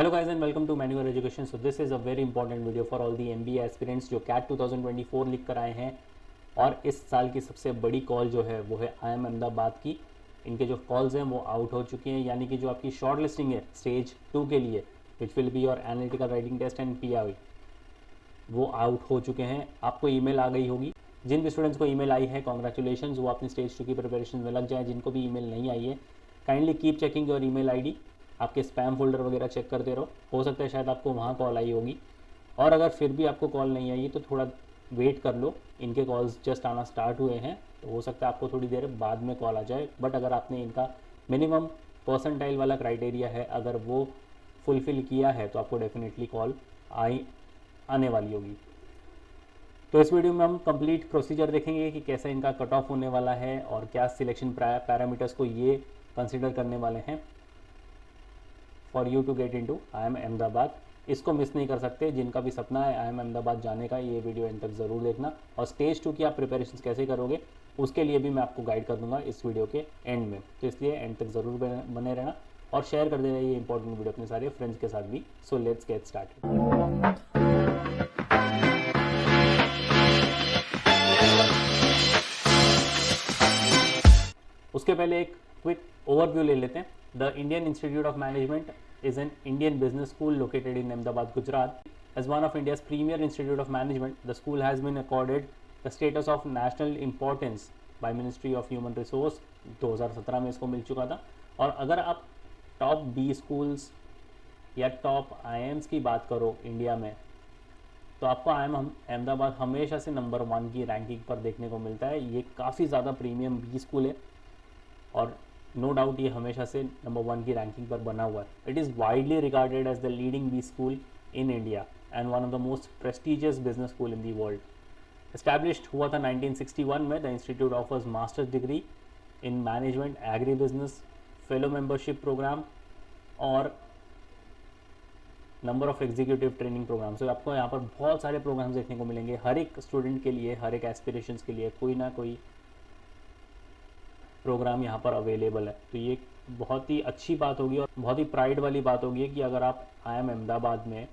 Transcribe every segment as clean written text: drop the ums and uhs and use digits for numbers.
Hello guys and welcome to Manual Education. So this is a very important video for all the MBA aspirants जो CAT 2024 लिख कर आए हैं और इस साल की सबसे बड़ी कॉल जो है वो है IIM अहमदाबाद की। इनके जो कॉल्स हैं वो आउट हो चुकी हैं, यानी कि जो आपकी शॉर्ट लिस्टिंग है स्टेज 2 के लिए which will be your analytical writing test and PI वो आउट हो चुके हैं। आपको ईमेल आ गई होगी। जिन भी स्टूडेंट्स को ईमेल आई है कॉन्ग्रेचुलेशन, वो अपनी स्टेज 2 की प्रिपरेशन में लग जाए। जिनको भी ईमेल नहीं आई है kindly keep checking your email ID, आपके स्पैम फोल्डर वगैरह चेक करते रहो, हो सकता है शायद आपको वहाँ कॉल आई होगी। और अगर फिर भी आपको कॉल नहीं आई है तो थोड़ा वेट कर लो, इनके कॉल्स जस्ट आना स्टार्ट हुए हैं तो हो सकता है आपको थोड़ी देर बाद में कॉल आ जाए। बट अगर आपने इनका मिनिमम परसेंटाइल वाला क्राइटेरिया है अगर वो फुलफ़िल किया है तो आपको डेफिनेटली कॉल आने वाली होगी। तो इस वीडियो में हम कंप्लीट प्रोसीजर देखेंगे कि कैसे इनका कट ऑफ होने वाला है और क्या सिलेक्शन पैरामीटर्स को ये कंसिडर करने वाले हैं for you to get into IIM Ahmedabad. इसको मिस नहीं कर सकते। जिनका भी सपना है IIM अहमदाबाद जाने का, ये वीडियो एंड तक ज़रूर देखना। और स्टेज 2 की आप प्रिपरेशन कैसे करोगे उसके लिए भी मैं आपको गाइड कर दूंगा इस वीडियो के एंड में, तो इसलिए एंड तक ज़रूर बने रहना और शेयर कर देना ये इंपॉर्टेंट वीडियो अपने सारे फ्रेंड्स के साथ भी। So let's get started. उसके पहले एक क्विक ओवरव्यू ले लेते हैं। The Indian institute of management is an Indian business school located in Ahmedabad, Gujarat. As one of India's premier institute of management, the school has been accorded the status of national importance by Ministry of Human Resource। 2017 में इसको मिल चुका था। और अगर आप top 20 schools या top IIMs की बात करो इंडिया में तो आपको IIM अहमदाबाद हमेशा से नंबर 1 की रैंकिंग पर देखने को मिलता है। ये काफ़ी ज़्यादा प्रीमियम बी स्कूल है और नो डाउट ये हमेशा से नंबर 1 की रैंकिंग पर बना हुआ है। It is widely regarded as the leading B school in India and one of the most prestigious business school in the world. Established हुआ था 1961 में। The institute offers masters degree in management, agri business, fellow membership programme और number of executive training programme. तो आपको यहाँ पर बहुत सारे प्रोग्राम्स देखने को मिलेंगे। हर एक स्टूडेंट के लिए, हर एक एस्पिरेशंस के लिए कोई ना कोई प्रोग्राम यहाँ पर अवेलेबल है। तो ये बहुत ही अच्छी बात होगी और बहुत ही प्राइड वाली बात होगी कि अगर आप IIM अहमदाबाद में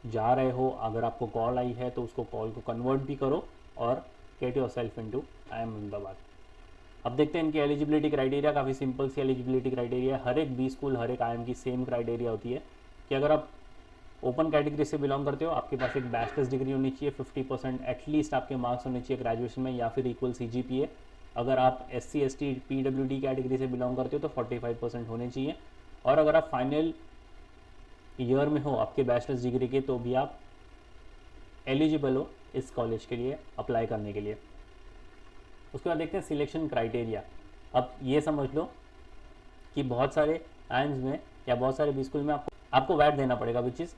जा रहे हो, अगर आपको कॉल आई है तो उसको कॉल को कन्वर्ट भी करो और get your self into IIM Ahmedabad. अब देखते हैं इनकी एलिजिबिलिटी क्राइटेरिया। काफ़ी सिंपल सी एलिजिबिलिटी क्राइटेरिया। हर एक बी स्कूल, हर एक IIM की सेम क्राइटेरिया होती है कि अगर आप ओपन कैटेगरी से बिलोंग करते हो, आपके पास एक बैचलर्स डिग्री होनी चाहिए, 50% एटलीस्ट आपके मार्क्स होने चाहिए ग्रेजुएशन में या फिर इक्वल CGPA। अगर आप SC ST PWD कैटेगरी से बिलोंग करते हो तो 45% होने चाहिए। और अगर आप फाइनल ईयर में हो आपके बैचलर्स डिग्री के तो भी आप एलिजिबल हो इस कॉलेज के लिए अप्लाई करने के लिए। उसके बाद देखते हैं सिलेक्शन क्राइटेरिया। अब ये समझ लो कि बहुत सारे IIMs में या बहुत सारे बी स्कूल में आपको वैट देना पड़ेगा which is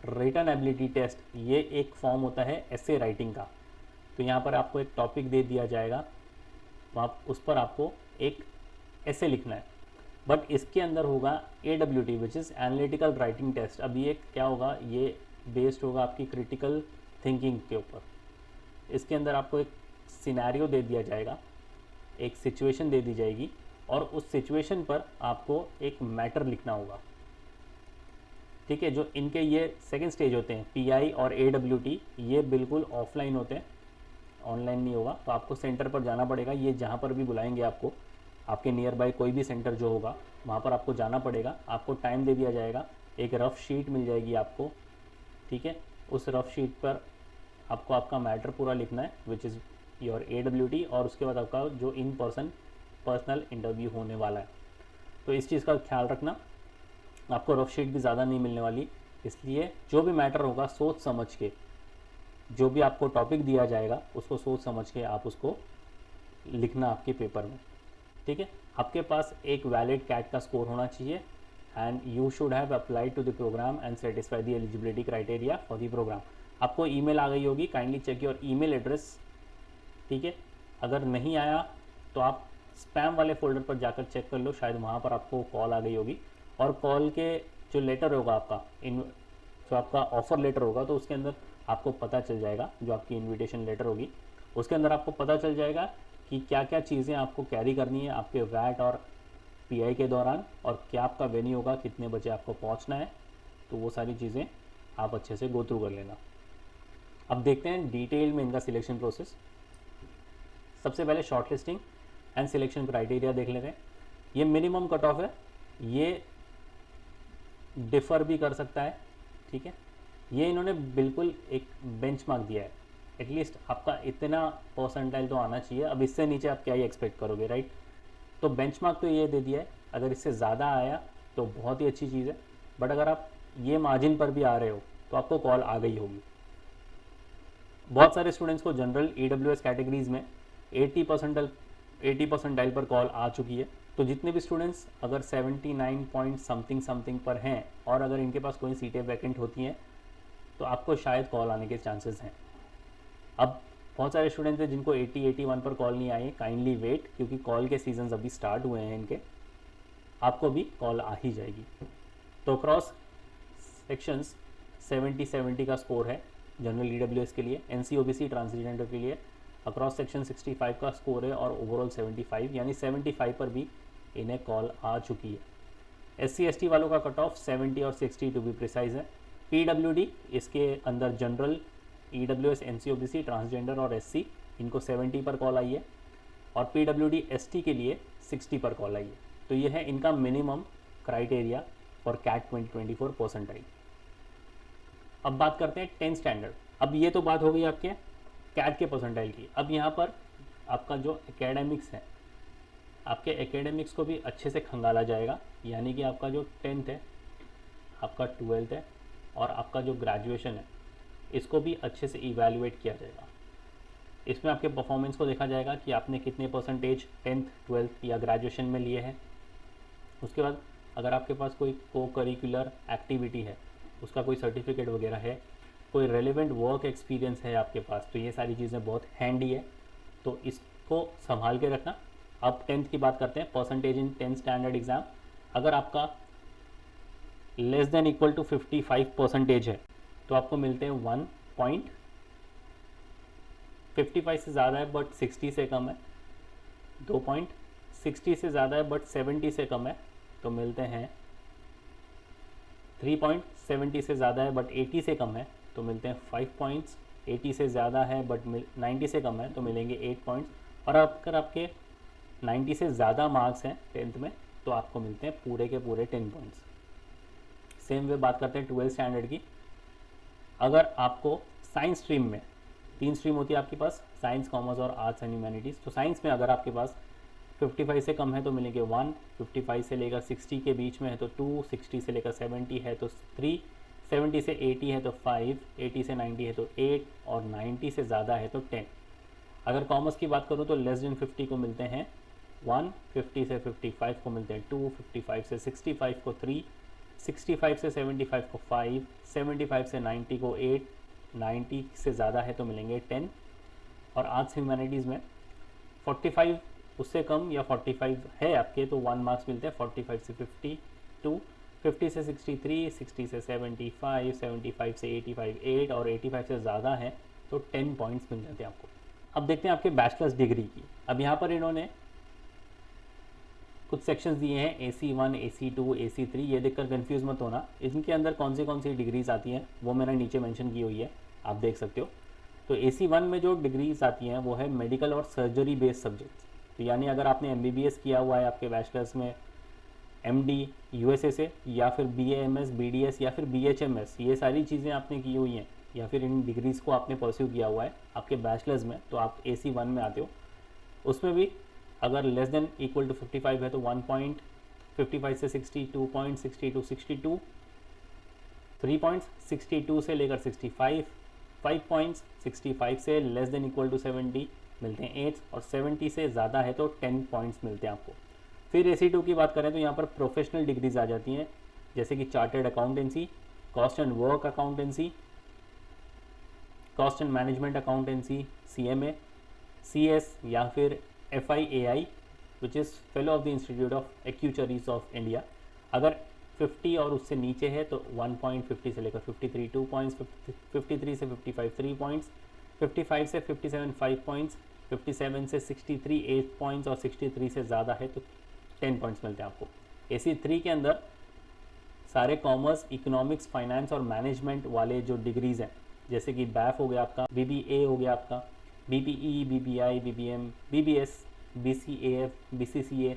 written ability test. ये एक फॉर्म होता है essay राइटिंग का। तो यहाँ पर आपको एक टॉपिक दे दिया जाएगा, आप उस पर आपको एक ऐसे लिखना है। बट इसके अंदर होगा AWT which is analytical writing test. अब ये क्या होगा, ये बेस्ड होगा आपकी क्रिटिकल थिंकिंग के ऊपर। इसके अंदर आपको एक सिनेरियो दे दिया जाएगा, एक सिचुएशन दे दी जाएगी और उस सिचुएशन पर आपको एक मैटर लिखना होगा। ठीक है, जो इनके ये सेकेंड स्टेज होते हैं PI और AWT, ये बिल्कुल ऑफलाइन होते हैं, ऑनलाइन नहीं होगा। तो आपको सेंटर पर जाना पड़ेगा। ये जहाँ पर भी बुलाएंगे आपको, आपके नियर बाय कोई भी सेंटर जो होगा वहाँ पर आपको जाना पड़ेगा। आपको टाइम दे दिया जाएगा, एक रफ़ शीट मिल जाएगी आपको। ठीक है, उस रफ़ शीट पर आपको आपका मैटर पूरा लिखना है विच इज़ योर AWT और उसके बाद आपका जो इन पर्सन पर्सनल इंटरव्यू होने वाला है। तो इस चीज़ का ख्याल रखना, आपको रफ़ शीट भी ज़्यादा नहीं मिलने वाली, इसलिए जो भी मैटर होगा सोच समझ के, जो भी आपको टॉपिक दिया जाएगा उसको सोच समझ के आप उसको लिखना आपके पेपर में। ठीक है, आपके पास एक वैलिड कैट का स्कोर होना चाहिए and you should have applied to the program and satisfy the eligibility criteria for the program. आपको ईमेल आ गई होगी, kindly check your email address. ठीक है, अगर नहीं आया तो आप स्पैम वाले फोल्डर पर जाकर चेक कर लो, शायद वहाँ पर आपको कॉल आ गई होगी। और कॉल के जो लेटर होगा आपका, जो आपका ऑफर लेटर होगा तो उसके अंदर आपको पता चल जाएगा, जो आपकी इनविटेशन लेटर होगी उसके अंदर आपको पता चल जाएगा कि क्या क्या चीज़ें आपको कैरी करनी है, आपके वैट और पीआई के दौरान, और क्या आपका वेन्यू होगा, कितने बजे आपको पहुंचना है, तो वो सारी चीज़ें आप अच्छे से गो थ्रू कर लेना। अब देखते हैं डिटेल में इनका सिलेक्शन प्रोसेस। सबसे पहले short listing and selection criteria देख लेते हैं। ये मिनिमम कट ऑफ है, ये डिफ़र भी कर सकता है, ठीक है। ये इन्होंने बिल्कुल एक बेंचमार्क दिया है, एटलीस्ट आपका इतना परसेंटाइल तो आना चाहिए। अब इससे नीचे आप क्या ही एक्सपेक्ट करोगे, राइट। तो बेंचमार्क तो ये दे दिया है, अगर इससे ज़्यादा आया तो बहुत ही अच्छी चीज़ है, बट अगर आप ये मार्जिन पर भी आ रहे हो तो आपको कॉल आ गई होगी। बहुत सारे स्टूडेंट्स को जनरल EWS कैटेगरीज में 80 परसेंटाइल पर कॉल आ चुकी है। तो जितने भी स्टूडेंट्स अगर 79 पॉइंट समथिंग पर हैं और अगर इनके पास कोई सीटें वैकेंट होती हैं तो आपको शायद कॉल आने के चांसेस हैं। अब बहुत सारे स्टूडेंट्स हैं जिनको 80-81 पर कॉल नहीं आई, काइंडली वेट, क्योंकि कॉल के सीजन्स अभी स्टार्ट हुए हैं इनके, आपको भी कॉल आ ही जाएगी। तो क्रॉस सेक्शंस 70 का स्कोर है जनरल EWS के लिए, NC OBC ट्रांसजेंडर के लिए अक्रॉस सेक्शन 65 का स्कोर है और ओवरऑल 75, यानी 75 पर भी इन्हें कॉल आ चुकी है। SC ST वालों का कट ऑफ 70 और 60 टू बी प्रिसाइज है। PWD इसके अंदर general EWS NC OBC transgender और SC इनको 70 पर कॉल आई है, और PWD ST के लिए 60 पर कॉल आई है। तो ये है इनका minimum criteria for CAT 2024 percentile. अब बात करते हैं 10 स्टैंडर्ड। अब ये तो बात हो गई आपके CAT के परसेंटाइल की। अब यहाँ पर आपका जो एकेडमिक्स है, आपके एकेडमिक्स को भी अच्छे से खंगाला जाएगा, यानी कि आपका जो 10th है, आपका 12th है और आपका जो ग्रेजुएशन है, इसको भी अच्छे से इवैल्यूएट किया जाएगा। इसमें आपके परफॉर्मेंस को देखा जाएगा कि आपने कितने परसेंटेज 10th, 12th या ग्रेजुएशन में लिए हैं। उसके बाद अगर आपके पास कोई को करिकुलर एक्टिविटी है, उसका कोई सर्टिफिकेट वगैरह है, कोई रेलेवेंट वर्क एक्सपीरियंस है आपके पास, तो ये सारी चीज़ें बहुत हैंडी है, तो इसको संभाल के रखना। अब 10th की बात करते हैं, percentage in 10th standard exam. अगर आपका less than equal to 55 percentage है तो आपको मिलते हैं 1 पॉइंट। 55 से ज़्यादा है बट 60 से कम है 2 पॉइंट। 60 से ज़्यादा है बट 70 से कम है तो मिलते हैं 3 पॉइंट। 70 से ज़्यादा है बट 80 से कम है तो मिलते हैं 5 पॉइंट्स। 80 से ज़्यादा है बट 90 से कम है तो मिलेंगे 8 पॉइंट्स। और अगर आपके 90 से ज़्यादा मार्क्स हैं 10th में तो आपको मिलते हैं पूरे के पूरे 10 पॉइंट्स। सेम वे बात करते हैं 12th स्टैंडर्ड की। अगर आपको साइंस स्ट्रीम में 3 स्ट्रीम होती है आपके पास, साइंस, कॉमर्स और आर्ट्स एंड ह्यूमैनिटीज़, तो साइंस में अगर आपके पास 55 से कम है तो मिलेंगे 1, 55 से लेकर 60 के बीच में है तो 2, 60 से लेकर 70 है तो 3, 70 से 80 है तो 5, 80 से 90 है तो 8 और 90 से ज़्यादा है तो 10। अगर कॉमर्स की बात करूँ तो लेस देन 50 को मिलते हैं 1, 50 से 55 को मिलते हैं 2, 55 से 65 को 3, 65 से 75 को 5, 75 से 90 को 8, 90 से ज़्यादा है तो मिलेंगे 10। और आर्ट्स ह्यूमैनिटीज़ में 45 उससे कम या 45 है आपके तो 1 मार्क्स मिलते हैं। 45 से 52, 50 से 63, 60 से 75, 75 से 85 8 और 85 से ज़्यादा है तो 10 पॉइंट्स मिल जाते हैं आपको। अब देखते हैं आपके बैचलर्स डिग्री की। अब यहाँ पर इन्होंने कुछ सेक्शंस दिए हैं AC1, AC2, AC3। ये देखकर कंफ्यूज मत होना, इनके अंदर कौन सी डिग्रीज आती हैं वो मैंने नीचे मेंशन की हुई है, आप देख सकते हो। तो AC1 में जो डिग्रीज आती हैं वो है मेडिकल और सर्जरी बेस्ड सब्जेक्ट्स। तो यानी अगर आपने MBBS किया हुआ है आपके बैचलर्स में, MD USA से, या फिर BAMS, BDS या फिर BHMS, ये सारी चीज़ें आपने की हुई हैं या फिर इन डिग्रीज़ को आपने परस्यू किया हुआ है आपके बैचलर्स में, तो आप AC1 में आते हो। उसमें भी अगर लेस देन इक्वल टू 55 है तो 1 पॉइंट, 55 से 60 2 पॉइंट, 60 टू 62 3 पॉइंट्स, 62 से लेकर 65 5 पॉइंट्स, 65 से लेस देन इक्वल टू 70 मिलते हैं 8 और 70 से ज़्यादा है तो 10 पॉइंट्स मिलते हैं आपको। फिर AC2 की बात करें तो यहाँ पर प्रोफेशनल डिग्रीज आ जाती हैं, जैसे कि chartered accountancy, cost and work accountancy, cost and management accountancy, CMA, CS या फिर FIAI which is fellow of the institute of actuaries of India. अगर 50 और उससे नीचे है तो 1 पॉइंट, 50 से लेकर 53 2 पॉइंट्स, 53 से 55 3 पॉइंट्स, 55 से 57 5 पॉइंट्स, 57 से 63 8 पॉइंट्स और 63 से ज़्यादा है तो 10 पॉइंट्स मिलते हैं आपको। AC3 के अंदर सारे कॉमर्स, इकोनॉमिक्स, फाइनेंस और मैनेजमेंट वाले जो डिग्रीज़ हैं, जैसे कि BAF हो गया आपका, BBA हो गया आपका, BBE, BBI, BBM, BBS, BCAF, BCCA,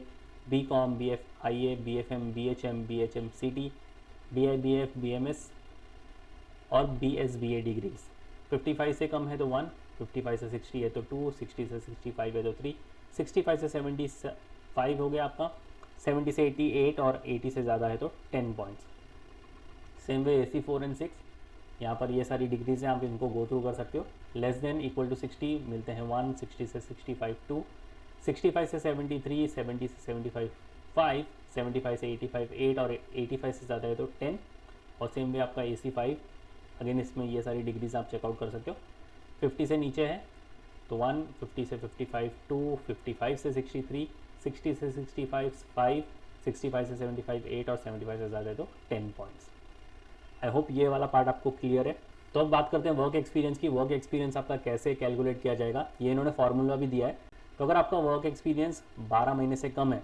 BCom, BFIA, BFM, BHM, BHMCT, BIBF, BMS और BSBA डिग्रीज। 55 से कम है तो 1, 55 से 60 है तो 2, 60 से 65 है तो 3, 65 से 75 हो गया आपका, 70 से 88 और 80 से ज़्यादा है तो 10 points. Same way AC4 and 6, यहाँ पर ये सारी डिग्रीज हैं, आप इनको गो थ्रू कर सकते हो। लेस देन इक्वल टू 60 मिलते हैं 1, 60 से 65 2, 65 से 73, 70 से 75 5, 75 से 85 8 और 85 से ज़्यादा है तो 10। और सेम वे आपका AC5, अगेन इसमें ये सारी डिग्रीज आप चेकआउट कर सकते हो। 50 से नीचे है तो 1, 50 से 55 2, 55 से 63, 60 से 65 5, 65 से 75 8 और 75 से ज़्यादा है तो 10 पॉइंट्स। आई होप ये वाला पार्ट आपको क्लियर है। तो अब बात करते हैं वर्क एक्सपीरियंस की। वर्क एक्सपीरियंस आपका कैसे कैलकुलेट किया जाएगा, ये इन्होंने फार्मूला भी दिया है। तो अगर आपका वर्क एक्सपीरियंस 12 महीने से कम है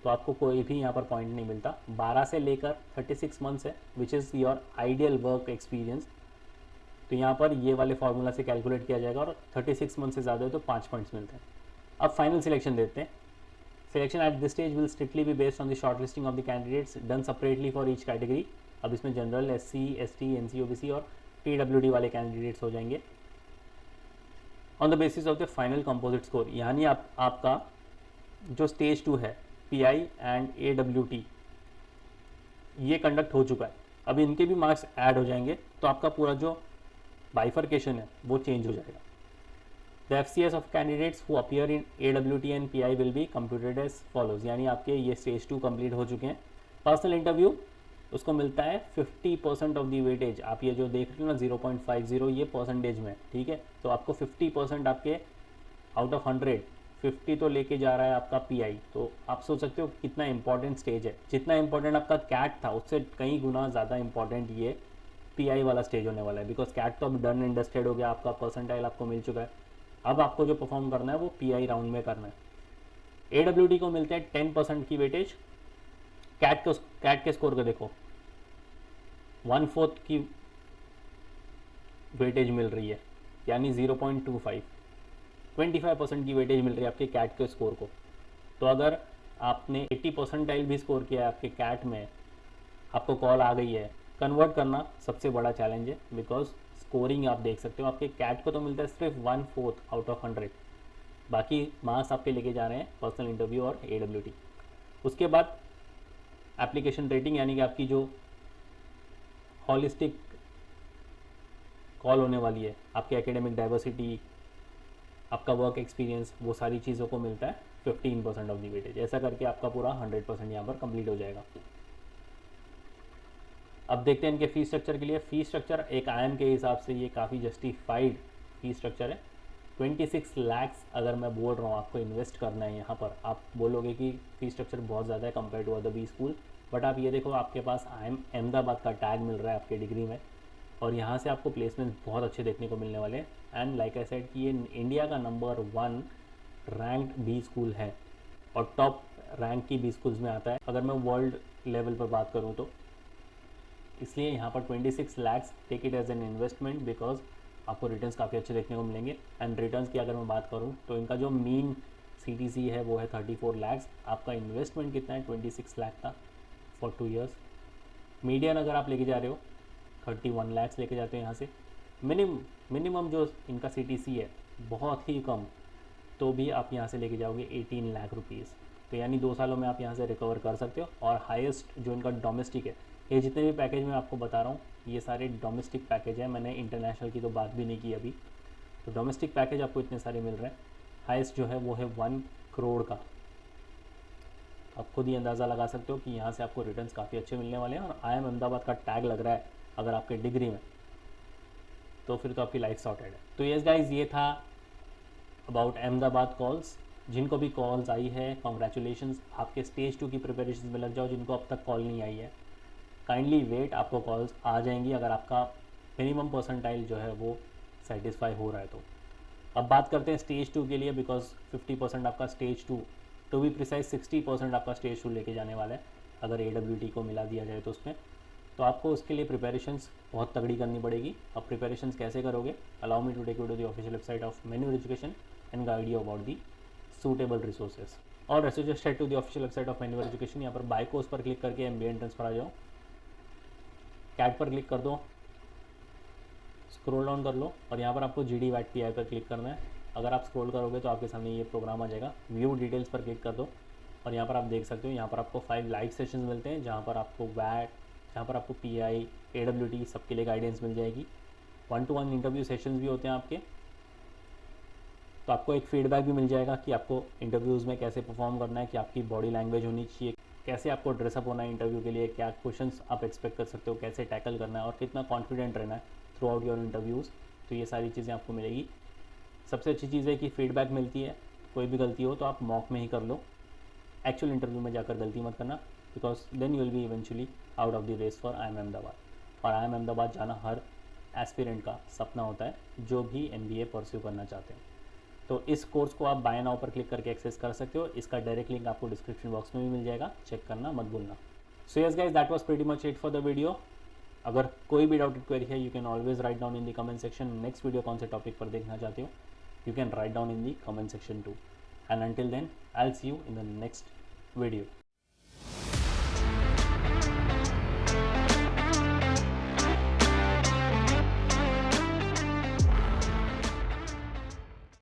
तो आपको कोई भी यहाँ पर पॉइंट नहीं मिलता। 12 से लेकर 36 मंथ्स है which is your ideal work experience, तो यहाँ पर ये वाले फार्मूला से कैलकुलेट किया जाएगा और 36 मंथ से ज़्यादा है तो 5 पॉइंट्स मिलते हैं। अब फाइनल सिलेक्शन देते हैं। Selection at this stage will strictly be based on the short listing of the candidates done separately for each category. अब इसमें general, SC, ST, NC, OBC और PWD वाले कैंडिडेट्स हो जाएंगे on the basis of the final composite score. यानी आपका जो stage 2 है PI एंड AWT ये कंडक्ट हो चुका है, अभी इनके भी मार्क्स ऐड हो जाएंगे तो आपका पूरा जो बाइफर्केशन है वो चेंज हो जाएगा। The FCS of candidates who appear in AWT and PI will be computed as follows. यानी आपके ये स्टेज 2 कंप्लीट हो चुके हैं। पर्सनल इंटरव्यू उसको मिलता है 50% ऑफ दी वेटेज। आप ये जो देख रहे हो ना 0.50 ये परसेंटेज में, ठीक है, तो आपको 50% आपके आउट ऑफ 100 50 तो लेके जा रहा है आपका PI। तो आप सोच सकते हो कितना इंपॉर्टेंट स्टेज है। जितना इंपॉर्टेंट आपका कैट था उससे कई गुना ज़्यादा इंपॉर्टेंट ये PI वाला स्टेज होने वाला है, बिकॉज कैट तो अब डन एंड डस्टेड हो गया, आपका परसेंटाइल आपको मिल चुका है। अब आपको जो परफॉर्म करना है वो PI राउंड में करना है। AWT को मिलते हैं 10% की वेटेज। कैट के स्कोर को देखो 1/4 की वेटेज मिल रही है, यानी 0.25, 25% की वेटेज मिल रही है आपके कैट के स्कोर को। तो अगर आपने 80 परसेंटाइल भी स्कोर किया है आपके कैट में, आपको कॉल आ गई है, कन्वर्ट करना सबसे बड़ा चैलेंज है, बिकॉज स्कोरिंग आप देख सकते हो आपके कैट को तो मिलता है सिर्फ 1/4 आउट ऑफ 100, बाकी मार्क्स आपके लेके जा रहे हैं पर्सनल इंटरव्यू और AWT। उसके बाद एप्लीकेशन रेटिंग, यानी कि आपकी जो हॉलिस्टिक कॉल होने वाली है, आपके एकेडमिक डाइवर्सिटी, आपका वर्क एक्सपीरियंस, वो सारी चीज़ों को मिलता है 15% ऑफ दी वेटेज। ऐसा करके आपका पूरा 100% यहाँ पर कंप्लीट हो जाएगा। अब देखते हैं इनके फीस स्ट्रक्चर के लिए। फीस स्ट्रक्चर एक IIM के हिसाब से ये काफ़ी जस्टिफाइड फीस स्ट्रक्चर है। 26 लाख अगर मैं बोल रहा हूँ आपको इन्वेस्ट करना है यहाँ पर, आप बोलोगे कि फीस स्ट्रक्चर बहुत ज़्यादा है compare to other B school, but आप ये देखो आपके पास IIM अहमदाबाद का टैग मिल रहा है आपके डिग्री में, और यहाँ से आपको प्लेसमेंट बहुत अच्छे देखने को मिलने वाले हैं। एंड लाइक आई सेड कि ये इंडिया का नंबर 1 रैंक्ड बी स्कूल है और टॉप रैंक की बी स्कूल्स में आता है अगर मैं वर्ल्ड लेवल पर बात करूँ तो। इसलिए यहाँ पर 26 lakh take it as an investment, because आपको रिटर्न्स काफ़ी अच्छे देखने को मिलेंगे। एंड रिटर्न्स की अगर मैं बात करूँ तो इनका जो मीन CTC है वो है 34 लाख। आपका इन्वेस्टमेंट कितना है 26 लाख का फॉर 2 ईयर्स। मीडियन अगर आप लेके जा रहे हो 31 लाख लेके जाते हैं यहाँ से। मिनिमम जो इनका CTC है बहुत ही कम, तो भी आप यहाँ से लेके जाओगे 18 लाख रुपीज़। तो यानी 2 सालों में आप यहाँ से रिकवर कर सकते हो। और हाईएस्ट जो इनका डोमेस्टिक है, ये जितने भी पैकेज मैं आपको बता रहा हूँ ये सारे डोमेस्टिक पैकेज है, मैंने इंटरनेशनल की तो बात भी नहीं की अभी। तो डोमेस्टिक पैकेज आपको इतने सारे मिल रहे हैं। हाईएस्ट जो है वो है 1 करोड़ का। आप खुद ही अंदाज़ा लगा सकते हो कि यहाँ से आपको रिटर्न्स काफ़ी अच्छे मिलने वाले हैं। और IIM अहमदाबाद का टैग लग रहा है अगर आपके डिग्री में, तो फिर तो आपकी लाइफ सॉर्टेड है। तो यस गाइज, ये था अबाउट अहमदाबाद कॉल्स। जिनको भी कॉल्स आई है कॉन्ग्रेचुलेशंस, आपके स्टेज 2 की प्रिपरेशन में लग जाओ। जिनको अब तक कॉल नहीं आई है काइंडली वेट, आपको कॉल्स आ जाएंगी अगर आपका मिनिमम परसेंटाइल जो है वो सेटिस्फाई हो रहा है तो। अब बात करते हैं स्टेज 2 के लिए, बिकॉज 50% आपका स्टेज 2 टू बी प्रिसाइज 60% आपका स्टेज टू लेके जाने वाला है अगर AWT को मिला दिया जाए तो उसमें। तो आपको उसके लिए प्रिपरेशंस बहुत तगड़ी करनी पड़ेगी। अब प्रिपरेशंस कैसे करोगे? Allow me to take you to the official website of manual education and guide you about the suitable resources. और रेसो just head to the official website of manual education. यहाँ पर बाय कोर्स पर click करके MBA entrance पर आ जाओ, cat पर क्लिक कर दो, स्क्रॉल डाउन कर लो और यहाँ पर आपको GD वैट PI पर क्लिक करना है। अगर आप स्क्रॉल करोगे तो आपके सामने ये प्रोग्राम आ जाएगा। व्यू डिटेल्स पर क्लिक कर दो और यहाँ पर आप देख सकते हो, यहाँ पर आपको 5 लाइव सेशंस मिलते हैं जहाँ पर आपको वैट, जहाँ पर आपको PI, AWT सबके लिए गाइडेंस मिल जाएगी। 1-to-1 इंटरव्यू सेशंस भी होते हैं आपके। तो आपको एक फीडबैक भी मिल जाएगा कि आपको इंटरव्यूज़ में कैसे परफॉर्म करना है, कि आपकी बॉडी लैंग्वेज होनी चाहिए, कैसे आपको ड्रेसअप होना है इंटरव्यू के लिए, क्या क्वेश्चंस आप एक्सपेक्ट कर सकते हो, कैसे टैकल करना है और कितना कॉन्फिडेंट रहना है थ्रू आउट योर इंटरव्यूज़। तो ये सारी चीज़ें आपको मिलेगी। सबसे अच्छी चीज़ है कि फीडबैक मिलती है। कोई भी गलती हो तो आप मॉक में ही कर लो, एक्चुअल इंटरव्यू में जाकर गलती मत करना, because then you will be eventually out of the race for IIM Ahmedabad. और IIM अहमदाबाद जाना हर एस्पिरेंट का सपना होता है जो भी MBA परस्यू करना चाहते हैं। तो इस कोर्स को आप बाय नाउ पर क्लिक करके एक्सेस कर सकते हो। इसका डायरेक्ट लिंक आपको डिस्क्रिप्शन बॉक्स में भी मिल जाएगा, चेक करना मत भूलना। So yes guys, that was pretty much it for the video. अगर कोई भी डाउटेड क्वेरी है, you can always write down in the comment section. Next video कौन से टॉपिक पर देखना चाहते हो, you can write down in the comment section two. And until then I will see you in the next video.